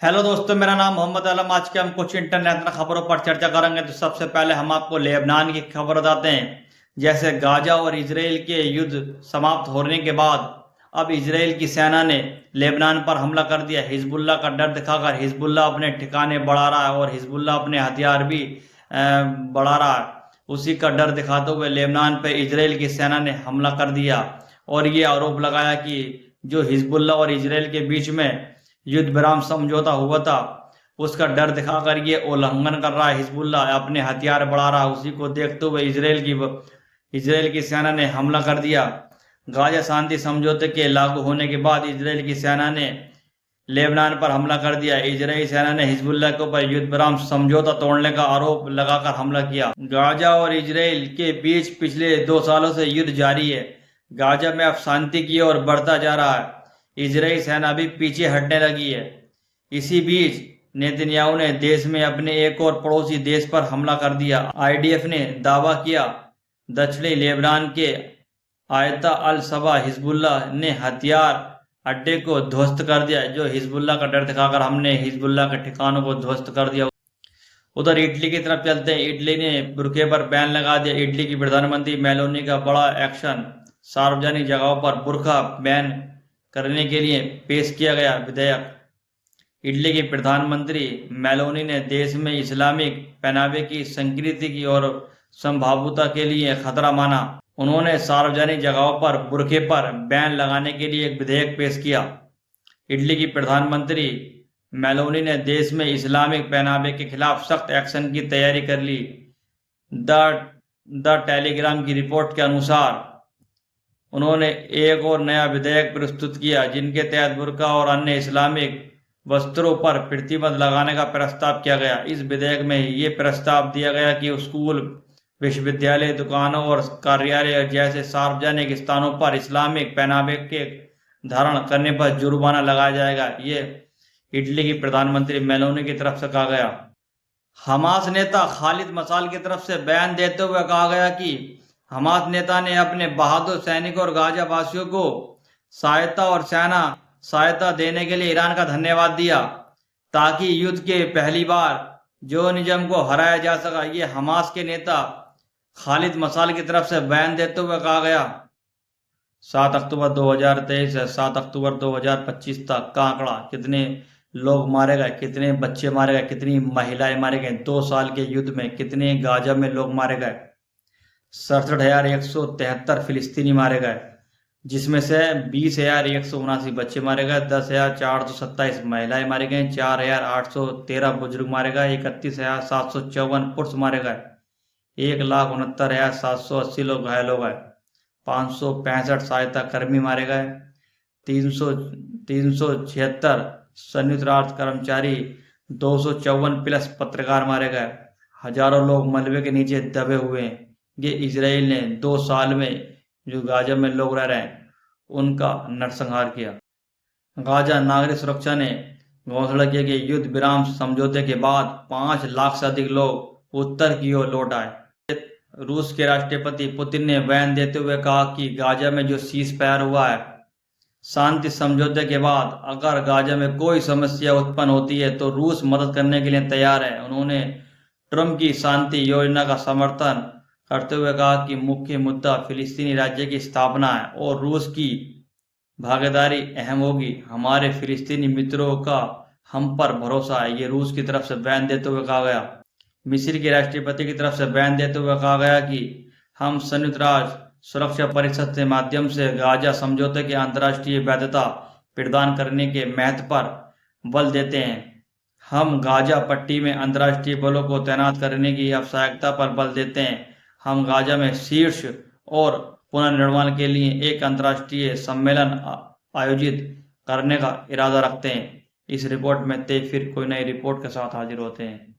Hello दोस्तों, मेरा नाम मोहम्मद आलम। आज के हम कुछ इंटरनेशनल खबरों पर चर्चा करेंगे। तो सबसे पहले हम आपको लेबनान की खबर बताते हैं। जैसे गाजा और इजराइल के युद्ध समाप्त होने के बाद अब इजराइल की सेना ने लेबनान पर हमला कर दिया। हिजबुल्लाह का डर दिखाकर हिजबुल्लाह अपने ठिकाने बढ़ा रहा है और हिजबुल्लाह अपने हथियार भी बढ़ा रहा है। उसी का डर दिखाते हुए लेबनान पर इजराइल की सेना ने हमला कर दिया और ये आरोप लगाया कि जो हिजबुल्लाह और इजराइल के बीच में युद्ध विराम समझौता हुआ था, उसका डर दिखाकर ये उल्लंघन कर रहा है। हिजबुल्लाह अपने हथियार बढ़ा रहा है। उसी को देखते हुए इजराइल की सेना ने हमला कर दिया। गाजा शांति समझौते के लागू होने के बाद इजराइल की सेना ने लेबनान पर हमला कर दिया। इजरायली सेना ने हिजबुल्लाह के ऊपर युद्ध विराम समझौता तोड़ने का आरोप लगाकर हमला किया। गाजा और इजराइल के बीच पिछले 2 सालों से युद्ध जारी है। गाजा में अब शांति की ओर बढ़ता जा रहा है। इजरायली सेना भी पीछे हटने लगी है। इसी बीच नेतन्याहू ने देश में अपने एक और पड़ोसी देश पर हमला कर दिया। आईडीएफ ने दावा किया दक्षिणी लेबनान के आयता अल सबा हिजबुल्लाह ने हथियार अड्डे को ध्वस्त कर दिया। जो हिजबुल्लाह का डर दिखाकर हमने हिजबुल्लाह के ठिकानों को ध्वस्त कर दिया। उधर इटली की तरफ चलते हैं। इटली ने बुर्के पर बैन लगा दिया। इटली की प्रधानमंत्री मेलोनी का बड़ा एक्शन। सार्वजनिक जगहों पर बुर्का बैन करने के लिए पेश किया गया विधेयक। इटली की प्रधानमंत्री मेलोनी ने देश में इस्लामिक पहनावे की संस्कृति की और संभाव्यता के लिए खतरा माना। उन्होंने सार्वजनिक जगहों पर बुर्के पर बैन लगाने के लिए एक विधेयक पेश किया। इटली की प्रधानमंत्री मेलोनी ने देश में इस्लामिक पहनावे के खिलाफ सख्त एक्शन की तैयारी कर ली। द टेलीग्राम की रिपोर्ट के अनुसार उन्होंने एक और नया विधेयक प्रस्तुत किया जिनके तहत बुर्का और अन्य इस्लामिक वस्त्रों पर प्रतिबंध लगाने का प्रस्ताव किया गया। इस विधेयक में ये प्रस्ताव दिया गया कि स्कूल, विश्वविद्यालय, दुकानों और कार्यालय जैसे सार्वजनिक स्थानों पर इस्लामिक पहनावे के धारण करने पर जुर्माना लगाया जाएगा। ये इटली की प्रधानमंत्री मेलोनी की तरफ से कहा गया। हमास नेता खालिद मसाल की तरफ से बयान देते हुए कहा गया कि हमास नेता ने अपने बहादुर सैनिकों और गाजा वासियों को सहायता और सेना सहायता देने के लिए ईरान का धन्यवाद दिया ताकि युद्ध के पहली बार ज़ियोनिज़्म को हराया जा सका। ये हमास के नेता खालिद मसाल की तरफ से बयान देते हुए कहा गया। 7 अक्टूबर 2023 से 7 अक्टूबर 2025 तक का आंकड़ा, कितने लोग मारे गए, कितने बच्चे मारे गए, कितनी महिलाएं मारे गए। 2 साल के युद्ध में कितने गाजा में लोग मारे गए। 67,173 फिलिस्तीनी मारे गए, जिसमें से 20,179 बच्चे मारे गए, 10,427 महिलाएं मारे गए, 4,813 बुजुर्ग मारे गए, 31,754 पुरुष मारे गए, 1,69,780 लोग घायल हो गए, 565 सहायता कर्मी मारे गए, 376 संयुक्त राष्ट्र कर्मचारी, 254 प्लस पत्रकार मारे गए। हजारों लोग मलबे के नीचे दबे हुए हैं। ये इजराइल ने 2 साल में जो गाजा में लोग रह रहे हैं उनका नरसंहार किया। गाजा नागरिक सुरक्षा ने घोषणा किया कि युद्ध विराम समझौते के बाद 5 लाख से अधिक लोग उत्तर की ओर लौट आए। रूस के राष्ट्रपति पुतिन ने बयान देते हुए कहा कि गाजा में जो सीज फायर हुआ है, शांति समझौते के बाद अगर गाजा में कोई समस्या उत्पन्न होती है तो रूस मदद करने के लिए तैयार है। उन्होंने ट्रंप की शांति योजना का समर्थन करते हुए कहा कि मुख्य मुद्दा फिलिस्तीनी राज्य की स्थापना है और रूस की भागीदारी अहम होगी। हमारे फिलिस्तीनी मित्रों का हम पर भरोसा है। ये रूस की तरफ से बयान देते हुए कहा गया। मिस्र के राष्ट्रपति की तरफ से बयान देते हुए कहा गया कि हम संयुक्त राष्ट्र सुरक्षा परिषद के माध्यम से गाजा समझौते की अंतर्राष्ट्रीय वैधता प्रदान करने के महत्व पर बल देते हैं। हम गाजा पट्टी में अंतर्राष्ट्रीय बलों को तैनात करने की आवश्यकता पर बल देते हैं। हम गाजा में शीर्ष और पुनर्निर्माण के लिए एक अंतर्राष्ट्रीय सम्मेलन आयोजित करने का इरादा रखते हैं। इस रिपोर्ट में फिर कोई नई रिपोर्ट के साथ हाजिर होते हैं।